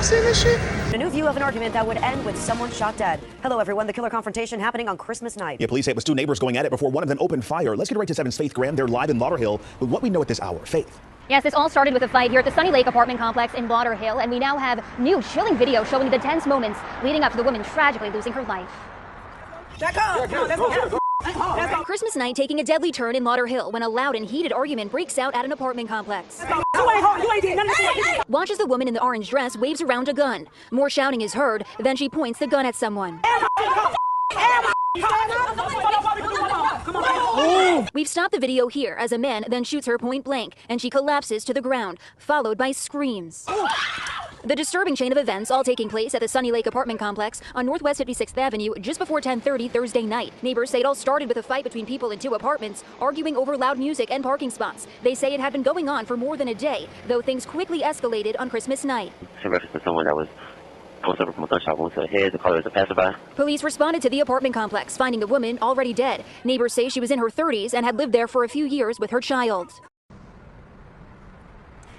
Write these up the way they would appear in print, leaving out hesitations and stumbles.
seen this shit? A new view of an argument that would end with someone shot dead. Hello, everyone. The killer confrontation happening on Christmas night. Yeah, police say it was two neighbors going at it before one of them opened fire. Let's get right to 7's Faith Graham. They're live in Lauderhill with what we know at this hour. Faith. Yes, this all started with a fight here at the Sunny Lake apartment complex in Lauderhill, and we now have new chilling video showing the tense moments leading up to the woman tragically losing her life. Christmas night taking a deadly turn in Lauderhill when a loud and heated argument breaks out at an apartment complex. Watch as the woman in the orange dress waves around a gun. More shouting is heard, then she points the gun at someone. We've stopped the video here as a man then shoots her point blank and she collapses to the ground, followed by screams. The disturbing chain of events all taking place at the Sunny Lake apartment complex on Northwest 56th Avenue just before 10:30 Thursday night. Neighbors say it all started with a fight between people in two apartments, arguing over loud music and parking spots. They say it had been going on for more than a day, though things quickly escalated on Christmas night. In reference to someone that was suffering from a gunshot wound to the head, the caller is a passerby. Police responded to the apartment complex, finding the woman already dead. Neighbors say she was in her 30s and had lived there for a few years with her child.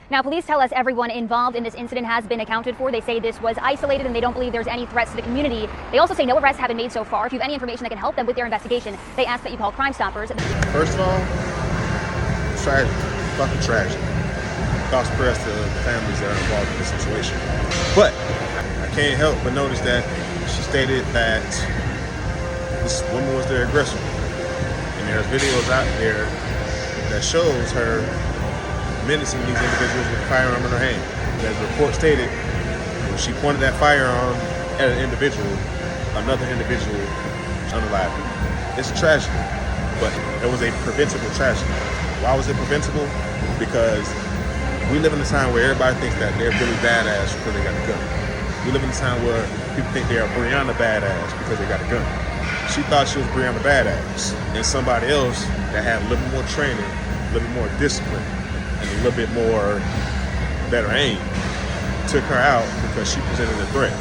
Now, police tell us everyone involved in this incident has been accounted for. They say this was isolated and they don't believe there's any threats to the community. They also say no arrests have been made so far. If you have any information that can help them with their investigation, they ask that you call Crime Stoppers. First of all, tragic, fucking tragic. Thoughts prayers to the families that are involved in this situation. But I can't help but notice that she stated that this woman was the aggressor. And there's videos out there that shows her menacing these individuals with a firearm in her hand. As the report stated, when she pointed that firearm at an individual, another individual unalived. It's a tragedy, but it was a preventable tragedy. Why was it preventable? Because we live in a time where everybody thinks that they're really badass because they got a gun. We live in a time where people think they're Brianna Bad Ass because they got a gun. She thought she was Brianna Bad Ass, and somebody else that had a little more training, a little more discipline, and a little bit more better aim took her out because she presented a threat.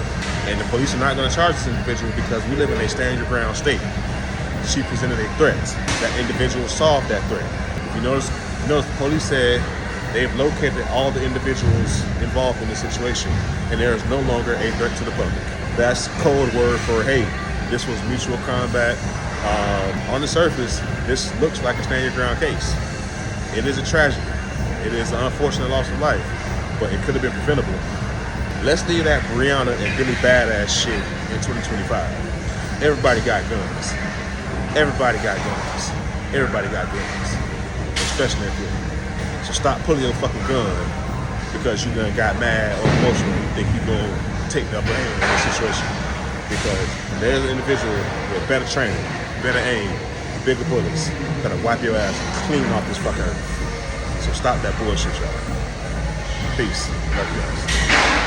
And the police are not going to charge this individual because we live in a stand your ground state. She presented a threat. That individual solved that threat. If you notice the police said they've located all the individuals involved in the situation, and there is no longer a threat to the public. That's code word for, hey, this was mutual combat. On the surface, this looks like a stand your ground case. It is a tragedy. It is an unfortunate loss of life, but it could have been preventable. Let's leave that Brianna and Billy Badass shit in 2025. Everybody got guns. Everybody got guns. Everybody got guns, especially in Florida. So stop pulling your fucking gun because you done got mad or emotional. You think you gonna take the upper hand in this situation because there's an individual with better training, better aim, bigger bullets, gonna wipe your ass clean off this fucking earth. So stop that bullshit, y'all. Peace. Love you guys.